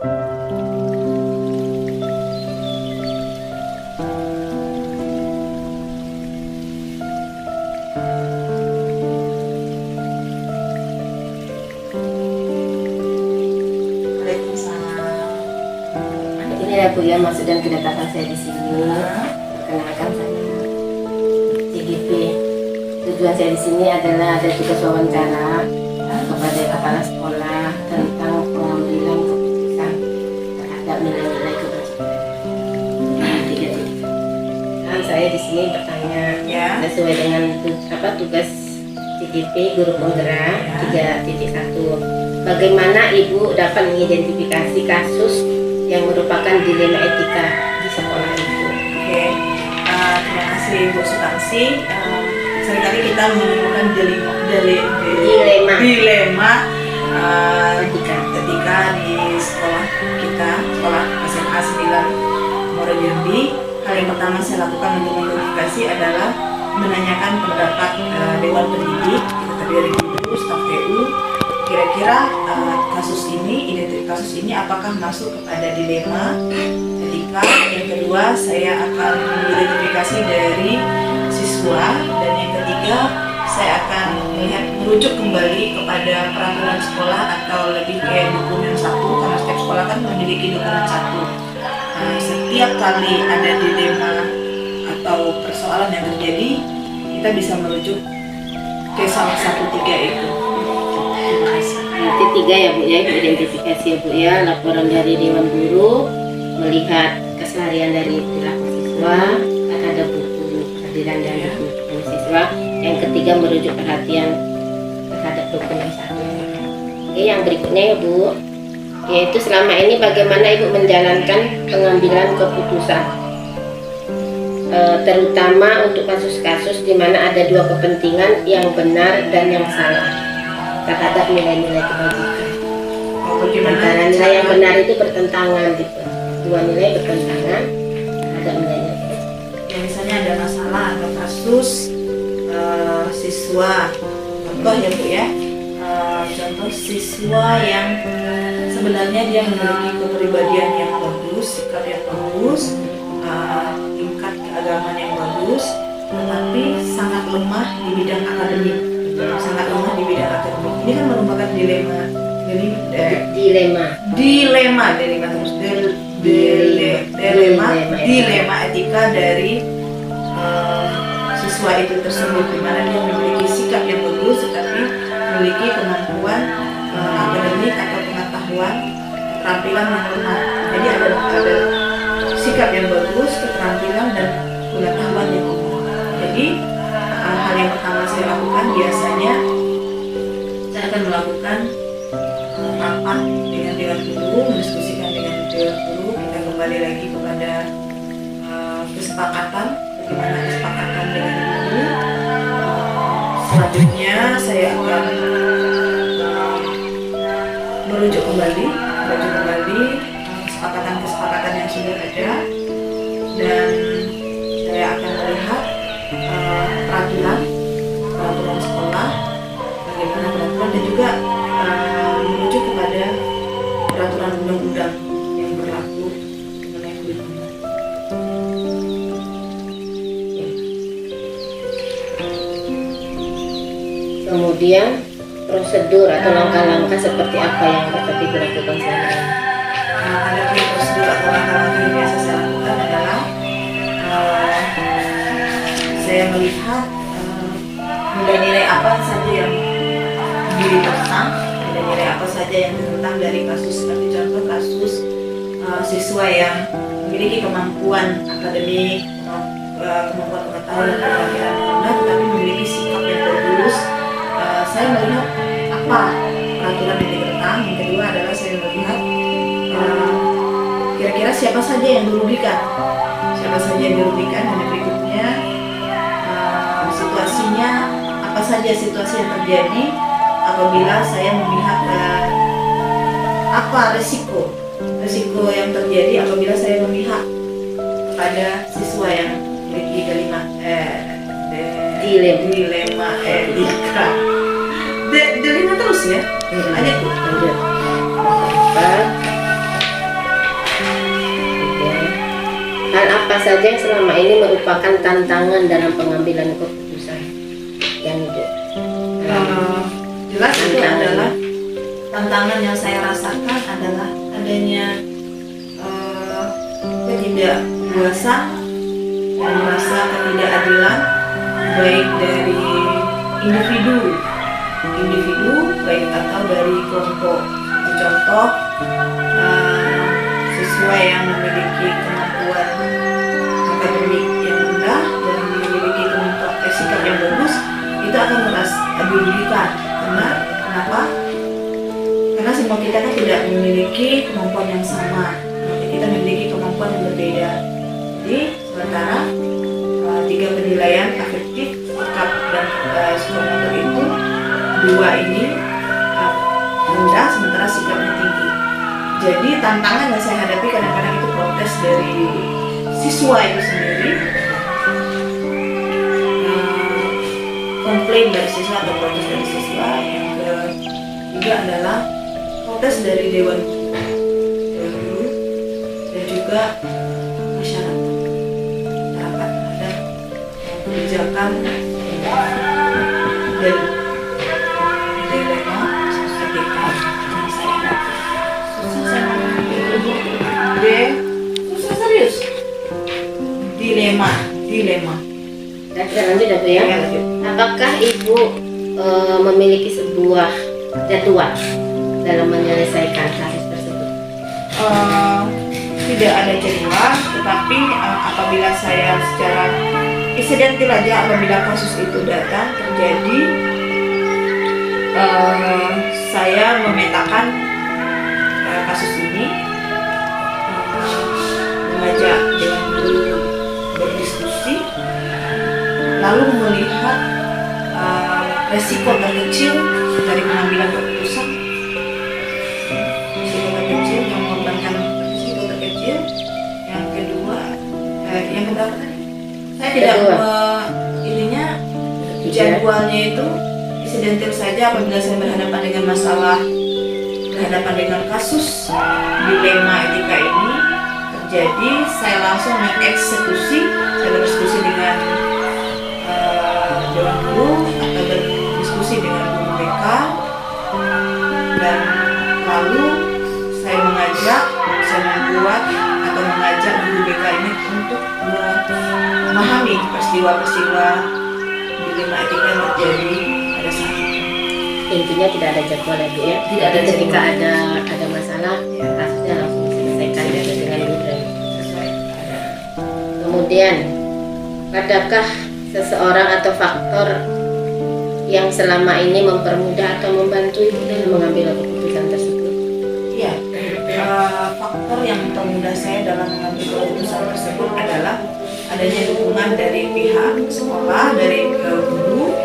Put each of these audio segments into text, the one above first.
Ini ya Bu ya, maksud dan kedatangan saya di sini. Perkenalkan saya CGP. Tujuan saya di sini adalah ada tugas wawancara kepada kepala sekolah tentang pengambilan keputusan terhadap nilai-nilai kebajikan. Dan saya di sini bertanya sesuai dengan tugas CGP Guru Penggerak 3.1. Bagaimana Ibu dapat mengidentifikasi kasus yang merupakan dilema etika di sekolah itu? Oke, terima kasih Bu Sutangsi. Seringkali kita menemukan dilema ketika di sekolah kita, sekolah SMA 9 Muarajambi. Hal yang pertama saya lakukan untuk mengidentifikasi adalah menanyakan pendapat Dewan Pendidik, dari guru, staf TU. Kira-kira kasus ini apakah masuk kepada dilema etika? Yang kedua, saya akan mengidentifikasi dari siswa, dan yang ketiga, saya akan merujuk kembali kepada peraturan sekolah atau lebih kayak dokumen satu, karena setiap sekolah kan memiliki dokumen satu. Setiap kali ada dilema atau persoalan yang terjadi, kita bisa merujuk ke salah satu tiga itu. Nanti 3 ya Bu ya, identifikasi ya Bu ya, laporan dari Dewan Guru, melihat keseharian dari perilaku siswa, kan ada buku kehadiran dan buku siswa. Yang ketiga merujuk perhatian terhadap dokumen satu. Oke, yang berikutnya ya Bu, yaitu selama ini bagaimana Ibu menjalankan pengambilan keputusan, terutama untuk kasus-kasus di mana ada dua kepentingan yang benar dan yang salah terhadap nilai-nilai kebajikan. Antara nilai yang benar itu bertentangan gitu, dua nilai bertentangan terhadap nilai-nilai kebajikan. Ya, misalnya ada masalah atau kasus siswa, contoh ya Bu ya, contoh siswa yang sebenarnya dia memiliki kepribadian yang bagus, sikap yang bagus, tingkat keagamaan yang bagus, tetapi sangat lemah di bidang akademik. Ini kan merupakan dilema etika dari siswa itu tersebut, di mana dia memiliki sikap yang bagus tetapi memiliki kemampuan akademik atau pengetahuan, keterampilan yang lemah. Jadi ada sikap yang bagus, keterampilan dan pengetahuan yang lemah. Jadi hal yang pertama saya lakukan biasanya saya akan melakukan rapat dengan Dewan Guru, mendiskusikan dengan Dewan Guru. Kita kembali lagi kepada kesepakatan, bagaimana kesepakatan dengan guru. Selanjutnya saya akan merujuk kembali kesepakatan yang sudah ada, dan saya akan melihat peraturan sekolah, bagaimana peraturan, dan juga merujuk kepada peraturan undang-undang yang berlaku mengenai kurikulum. Kemudian prosedur atau langkah-langkah seperti apa yang dapat dilakukan selama ini? Ada prosedur atau langkah-langkah yang biasa saya lakukan adalah saya melihat nilai-nilai apa saja yang ditentang, nilai-nilai apa saja yang ditentang dari kasus, seperti contoh kasus siswa yang memiliki kemampuan akademik, kemampuan pengetahuan dan keterampilan yang benar, tetapi memiliki sikap yang bagus. Saya melihat apa peraturan yang ditentang. Yang kedua adalah saya melihat kira-kira siapa saja yang dirugikan, dan yang berikutnya situasinya apa saja, situasi yang terjadi apabila saya memihak apa risiko yang terjadi apabila saya memihak kepada siswa yang memiliki dilema etika. Dilema terus ya. Lanjut. apa saja yang selama ini merupakan tantangan dalam pengambilan keputusan yang itu? Jelas itu adalah tantangan yang saya rasakan adalah adanya ketidakpuasan dan rasa ketidakadilan baik dari individu baik atau dari kelompok. Contoh, siswa yang memiliki kemampuan akademik yang rendah dan memiliki kemampuan sikap yang bagus itu akan merasa dirugikan. Kenapa? Karena semua kita kan tidak memiliki kemampuan yang sama, kita memiliki kemampuan yang berbeda. Jadi sementara tiga penilaian afektif, sikap dan psikomotor itu dua ini rendah sementara sikapnya tinggi. Jadi tantangan yang saya hadapi kadang-kadang itu protes dari siswa itu sendiri, komplain dari siswa atau protes dari siswa. Yang ketiga adalah protes dari dewan guru dan juga masyarakat terhadap kebijakan dan dilema etika yang saya hadapi. Susah serius. Dilema. Dan kita lanjut ya Bu ya. Ya, lanjut. Apakah Ibu memiliki sebuah jadwal dalam menyelesaikan kasus tersebut? Tidak ada jadwal, tetapi apabila saya secara insidental aja, apabila kasus itu datang terjadi, saya memetakan kasus ini, mengajak dengan guru berdiskusi, lalu melihat resiko terkecil dari pengambilan keputusan. Risiko terkecil yang mengorbankan risiko terkecil. Yang kedua, yang keberapa tadi? Saya tidak ininya jadwalnya itu insidental saja. Apabila saya berhadapan dengan masalah, berhadapan dengan kasus dilema etika ini terjadi, saya langsung mengeksekusi. Saya berdiskusi dengan dewan guru atau berdiskusi dengan guru BK, dan lalu saya membuat atau mengajak guru BK ini untuk memahami peristiwa-peristiwa dilema etika yang terjadi pada saat itu. Intinya tidak ada jadwal ya Bu ya. Tidak ada Ketika jadwal. ada masalah, kasusnya langsung diselesaikan dengan mudah. Sesuai. Kemudian, adakah seseorang atau faktor yang selama ini mempermudah atau membantu Ibu dalam mengambil keputusan tersebut? Iya, faktor yang mempermudah saya dalam mengambil keputusan tersebut adalah adanya dukungan dari pihak sekolah, dari guru,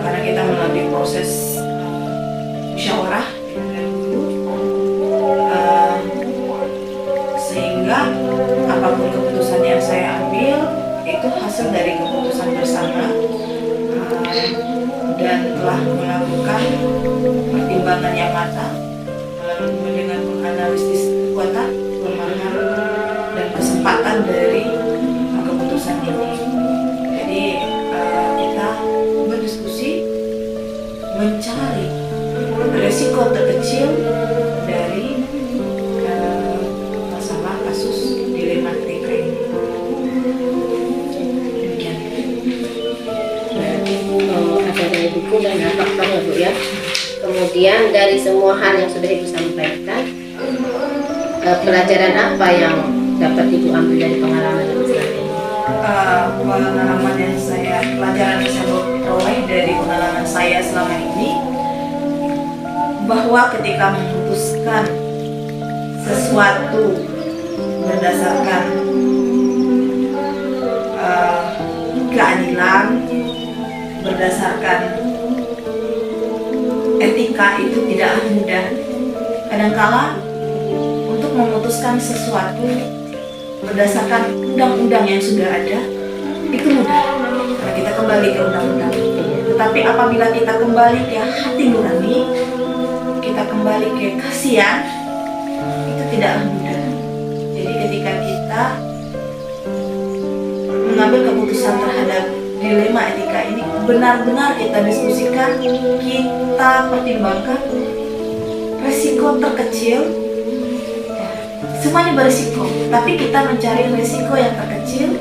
karena kita melalui proses musyawarah dengan guru, sehingga apapun keputusan yang saya ambil itu hasil dari keputusan bersama, dan telah melakukan pertimbangan yang matang dengan menganalisis kekuatan, kelemahan, dan kesempatan dari keputusan ini. Jadi kita berdiskusi mencari resiko terkecil dari masalah kasus dilema etika ini. Ada dari buku dan faktor ya Bu ya. Kemudian dari semua hal yang sudah Ibu sampaikan, pelajaran apa yang dapat Ibu ambil dari pengalaman Ibu selama ini? Pelajaran yang saya peroleh dari pengalaman saya selama ini, bahwa ketika memutuskan sesuatu berdasarkan keadilan, berdasarkan etika itu tidaklah mudah. Kadangkala untuk memutuskan sesuatu berdasarkan undang-undang yang sudah ada itu mudah, karena kita kembali ke undang-undang. Tetapi apabila kita kembali ke hati nurani, kita kembali ke kasihan, itu tidaklah mudah. Jadi ketika kita mengambil keputusan terhadap dilema etika ini benar-benar kita diskusikan, kita pertimbangkan resiko terkecil. Semuanya berisiko, tapi kita mencari resiko yang terkecil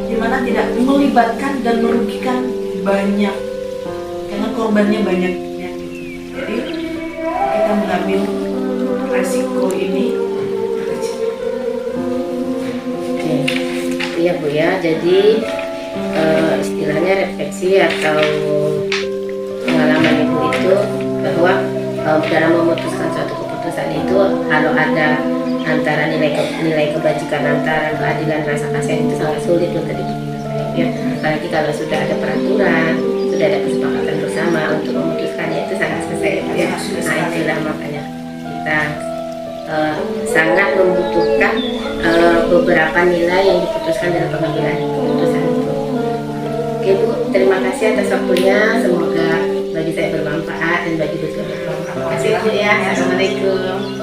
di mana tidak melibatkan dan merugikan banyak, karena korbannya banyak ya, gitu. Jadi kita mengambil resiko ini terkecil. Oke, iya Bu ya. Jadi istilahnya refleksi atau pengalaman Ibu itu bahwa dalam memutuskan suatu keputusan itu kalau ada antara nilai kebajikan, antara keadilan, rasa kasihan itu sangat sulit untuk diputuskan ya. Apalagi kalau sudah ada peraturan, sudah ada kesepakatan bersama untuk memutuskannya, itu sangat susah ya. Nah itulah makanya kita sangat membutuhkan beberapa nilai yang diputuskan dalam pengambilan keputusan itu. Oke Bu, terima kasih atas waktunya. Semoga bagi saya bermanfaat dan bagi Bu bermanfaat. Terima kasih Bu ya. Assalamualaikum.